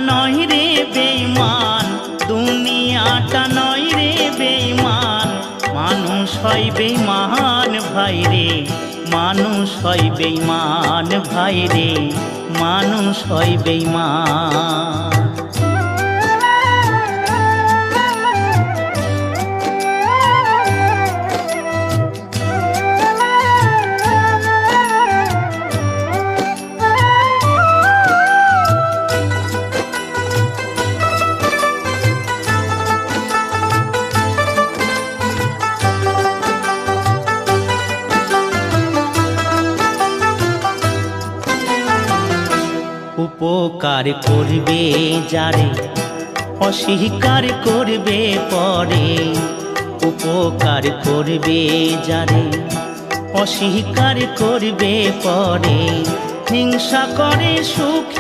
নয় রে বেঈমান, দুনিয়াটা নয় রে বেঈমান। মানুষ হয় বেঈমান ভাই রে, মানুষ হয় বেঈমান ভাই রে, মানুষ হয় বেঈমান। উপকার করবে যারে, অস্বীকার করবে পরে। উপকার করবে যারে, অস্বীকার করবে পরে। হিংসা করে সুখে